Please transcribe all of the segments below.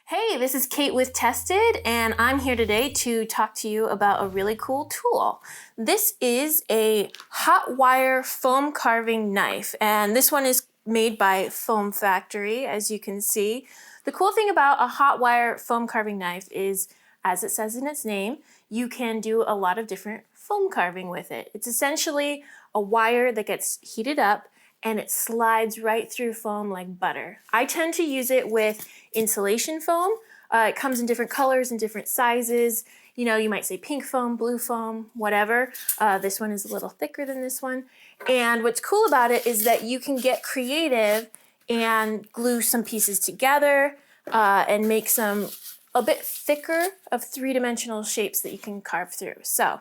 Hey, this is Kate with Tested, and I'm here today to talk to you about a really cool tool. This is a hot wire foam carving knife, and this one is made by Foam Factory, as you can see. The cool thing about a hot wire foam carving knife is, as it says in its name, you can do a lot of different foam carving with it. It's essentially a wire that gets heated up and it slides right through foam like butter. I tend to use it with insulation foam. It comes in different colors and different sizes. You know, you might say pink foam, blue foam, whatever. This one is a little thicker than this one. And what's cool about it is that you can get creative and glue some pieces together and make some a bit thicker of three-dimensional shapes that you can carve through. So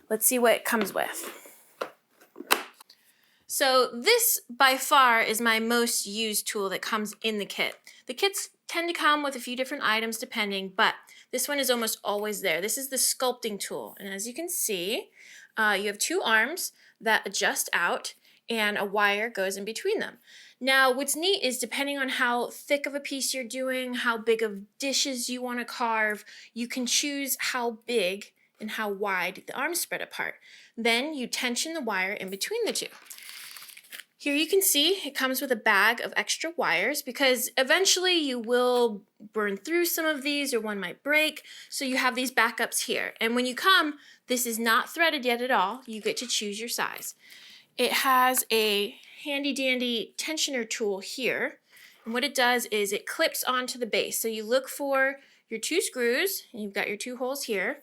let's see what it comes with. So this, by far, is my most used tool that comes in the kit. The kits tend to come with a few different items depending, but this one is almost always there. This is the sculpting tool, and as you can see, you have two arms that adjust out, and a wire goes in between them. Now, what's neat is depending on how thick of a piece you're doing, how big of dishes you want to carve, you can choose how big and how wide the arms spread apart. Then you tension the wire in between the two. Here you can see it comes with a bag of extra wires because eventually you will burn through some of these or one might break. So you have these backups here. And when you come, this is not threaded yet at all. You get to choose your size. It has a handy dandy tensioner tool here. And what it does is it clips onto the base. So you look for your two screws and you've got your two holes here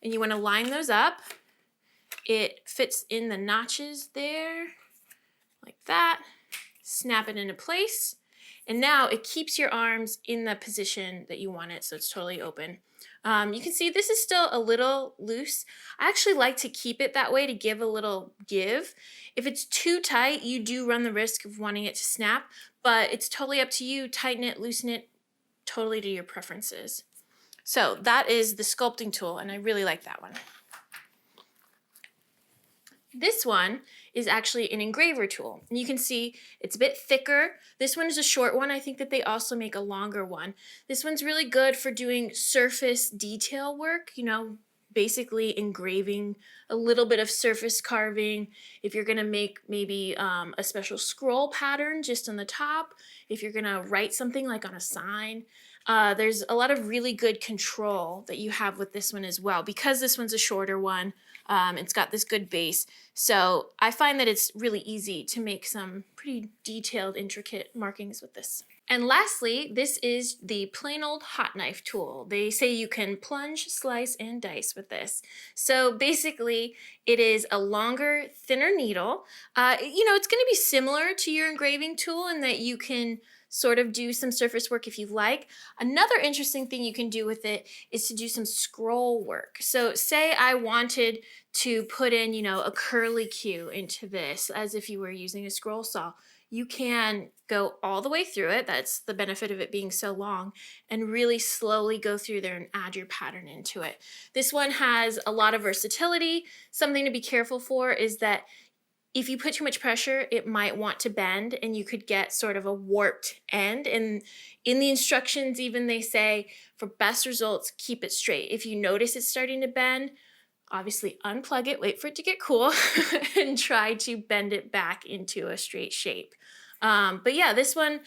and you want to line those up. It fits in the notches there. Like that, snap it into place, and now it keeps your arms in the position that you want it, so it's totally open. You can see this is still a little loose. I actually like to keep it that way to give a little give. If it's too tight, you do run the risk of wanting it to snap, but it's totally up to you. Tighten it, loosen it, totally to your preferences. So that is the sculpting tool, and I really like that one. This one is actually an engraver tool. And you can see it's a bit thicker. This one is a short one. I think that they also make a longer one. This one's really good for doing surface detail work, you know, basically engraving, a little bit of surface carving. If you're gonna make maybe a special scroll pattern just on the top, if you're gonna write something like on a sign, there's a lot of really good control that you have with this one as well. Because this one's a shorter one, it's got this good base. So I find that it's really easy to make some pretty detailed, intricate markings with this. And lastly, this is the plain old hot knife tool. They say you can plunge, slice, and dice with this. So basically, it is a longer, thinner needle. You know, it's gonna be similar to your engraving tool in that you can sort of do some surface work if you like. Another interesting thing you can do with it is to do some scroll work. So say I wanted to put in, you know, a curly cue into this as if you were using a scroll saw. You can go all the way through it. That's the benefit of it being so long, and really slowly go through there and add your pattern into it. This one has a lot of versatility. Something to be careful for is that if you put too much pressure, it might want to bend and you could get sort of a warped end. And in the instructions, even they say for best results, keep it straight. If you notice it's starting to bend, obviously unplug it, wait for it to get cool, and try to bend it back into a straight shape. But yeah, this one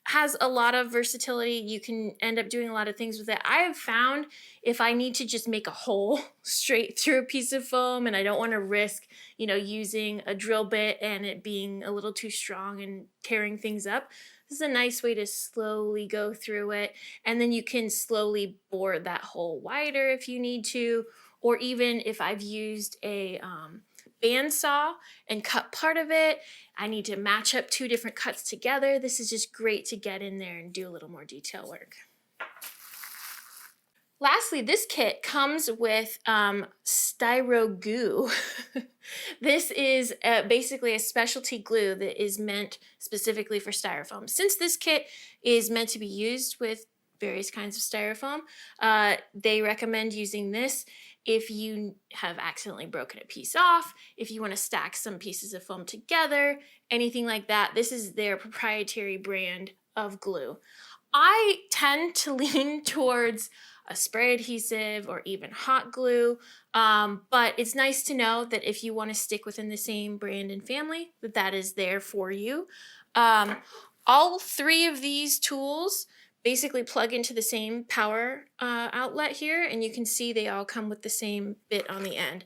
has a lot of versatility. You can end up doing a lot of things with it. I have found if I need to just make a hole straight through a piece of foam and I don't want to risk, you know, using a drill bit and it being a little too strong and tearing things up, this is a nice way to slowly go through it. And then you can slowly bore that hole wider if you need to, or even if I've used a bandsaw and cut part of it, I need to match up two different cuts together. This is just great to get in there and do a little more detail work. Lastly, this kit comes with styro goo. This is basically a specialty glue that is meant specifically for styrofoam. Since this kit is meant to be used with various kinds of styrofoam, they recommend using this if you have accidentally broken a piece off, if you want to stack some pieces of foam together, anything like that. This is their proprietary brand of glue. I tend to lean towards a spray adhesive or even hot glue, but it's nice to know that if you want to stick within the same brand and family, that that is there for you. Um, all three of these tools basically plug into the same power outlet here, and you can see they all come with the same bit on the end.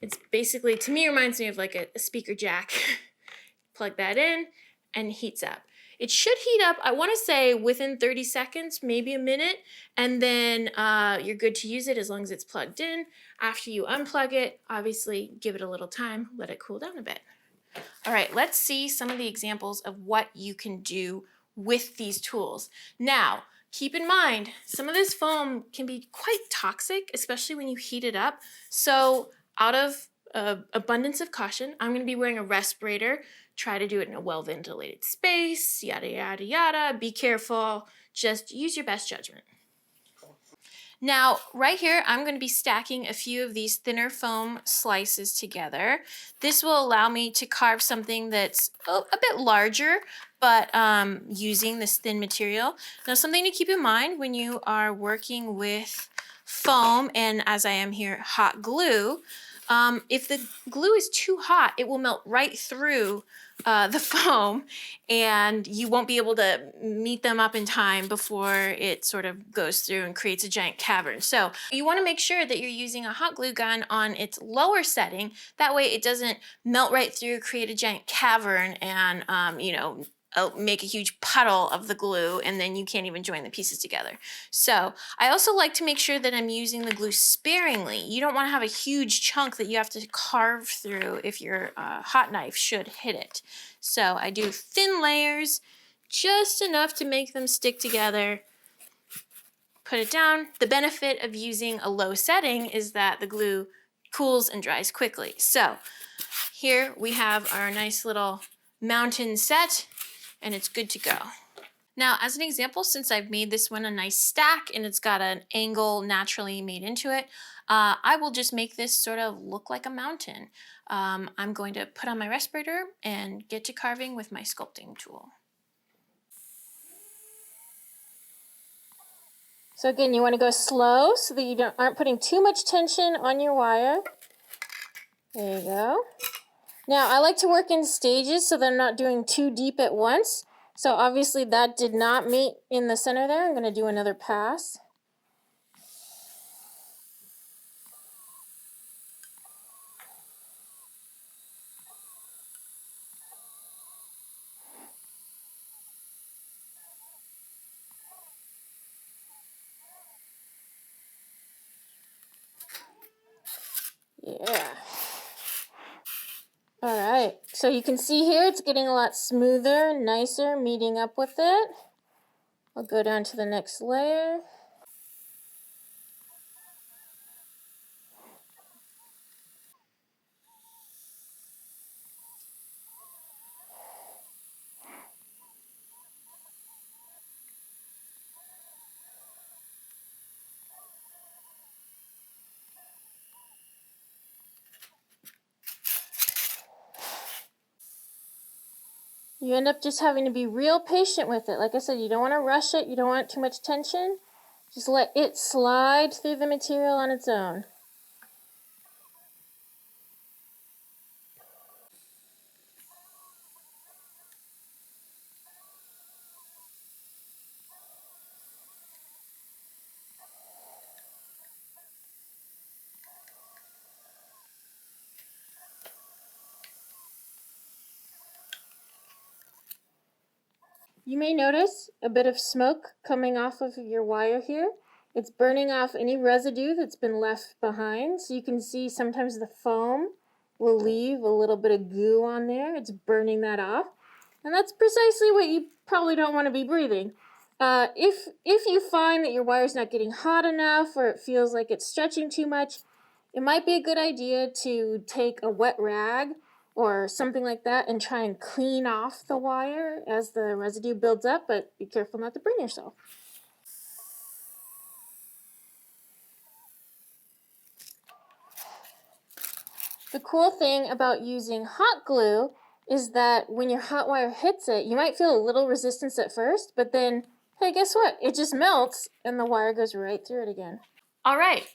It's basically, to me, reminds me of like a speaker jack. Plug that in and heats up. It should heat up, I want to say within 30 seconds, maybe a minute, and then you're good to use it as long as it's plugged in. After you unplug it, obviously give it a little time, let it cool down a bit. All right, let's see some of the examples of what you can do with these tools. Now, keep in mind, some of this foam can be quite toxic, especially when you heat it up. So out of abundance of caution, I'm going to be wearing a respirator. Try to do it in a well-ventilated space, yada, yada, yada. Be careful. Just use your best judgment. Now, right here, I'm going to be stacking a few of these thinner foam slices together. This will allow me to carve something that's a bit larger, but using this thin material. Now, something to keep in mind when you are working with foam, and as I am here, hot glue, if the glue is too hot, it will melt right through the foam, and you won't be able to meet them up in time before it sort of goes through and creates a giant cavern. So you want to make sure that you're using a hot glue gun on its lower setting. That way it doesn't melt right through, create a giant cavern, and make a huge puddle of the glue, and then you can't even join the pieces together. So I also like to make sure that I'm using the glue sparingly. You don't want to have a huge chunk that you have to carve through if your hot knife should hit it. So I do thin layers, just enough to make them stick together. Put it down. The benefit of using a low setting is that the glue cools and dries quickly. So here we have our nice little mountain set, and it's good to go. Now, as an example, since I've made this one a nice stack and it's got an angle naturally made into it, I will just make this sort of look like a mountain. I'm going to put on my respirator and get to carving with my sculpting tool. So again, you want to go slow so that you aren't putting too much tension on your wire. There you go. Now, I like to work in stages so that I'm not doing too deep at once. So obviously that did not meet in the center there. I'm going to do another pass. Yeah. All right, so you can see here it's getting a lot smoother, nicer, meeting up with it. I'll go down to the next layer. You end up just having to be real patient with it. Like I said, you don't want to rush it. You don't want too much tension. Just let it slide through the material on its own. You may notice a bit of smoke coming off of your wire here. It's burning off any residue that's been left behind. So you can see sometimes the foam will leave a little bit of goo on there. It's burning that off. And that's precisely what you probably don't want to be breathing. If you find that your wire's not getting hot enough or it feels like it's stretching too much, it might be a good idea to take a wet rag or something like that and try and clean off the wire as the residue builds up, but be careful not to burn yourself. The cool thing about using hot glue is that when your hot wire hits it, you might feel a little resistance at first, but then Hey, guess what? It just melts and the wire goes right through it again. All right.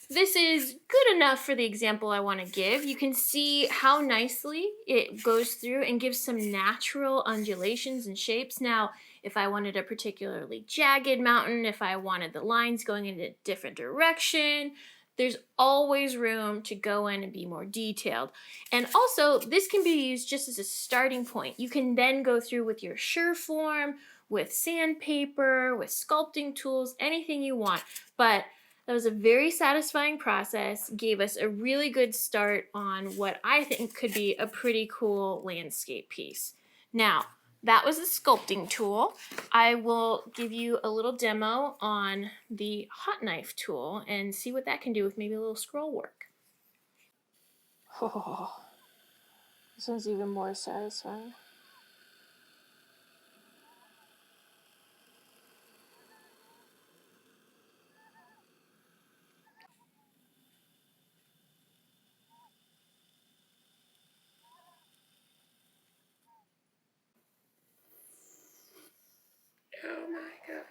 This is good enough for the example I want to give. You can see how nicely it goes through and gives some natural undulations and shapes. Now, if I wanted a particularly jagged mountain, if I wanted the lines going in a different direction, there's always room to go in and be more detailed. And also, this can be used just as a starting point. You can then go through with your Sureform, with sandpaper, with sculpting tools, anything you want. But that was a very satisfying process, gave us a really good start on what I think could be a pretty cool landscape piece. Now, that was the sculpting tool. I will give you a little demo on the hot knife tool and see what that can do with maybe a little scroll work. Oh, this one's even more satisfying. Oh my God.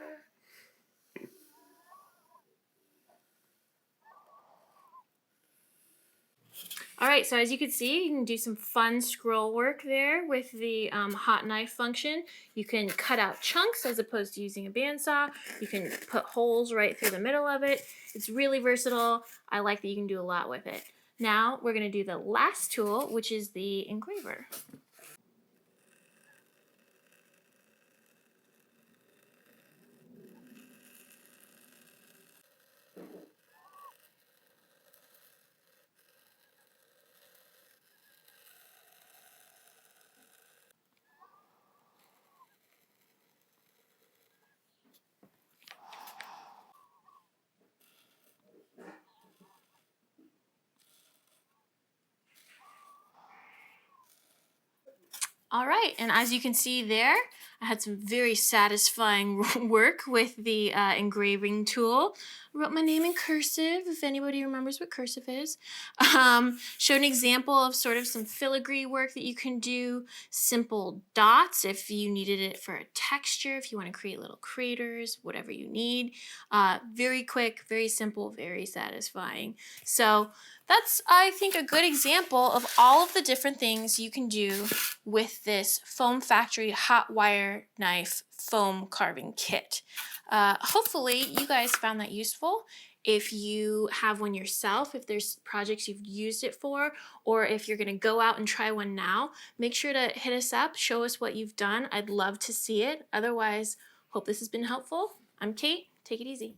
All right, so as you can see, you can do some fun scroll work there with the hot knife function. You can cut out chunks as opposed to using a bandsaw. You can put holes right through the middle of it. It's really versatile. I like that you can do a lot with it. Now we're gonna do the last tool, which is the engraver. All right, and as you can see there, I had some very satisfying work with the engraving tool. I wrote my name in cursive, if anybody remembers what cursive is. Showed an example of sort of some filigree work that you can do, simple dots if you needed it for a texture, if you want to create little craters, whatever you need. Very quick, very simple, very satisfying. So that's, I think, a good example of all of the different things you can do with this Foam Factory hot wire knife foam carving kit. Hopefully you guys found that useful. If you have one yourself, if there's projects you've used it for, or if you're gonna go out and try one now, make sure to hit us up, show us what you've done. I'd love to see it. Otherwise, hope this has been helpful. I'm Kate, take it easy.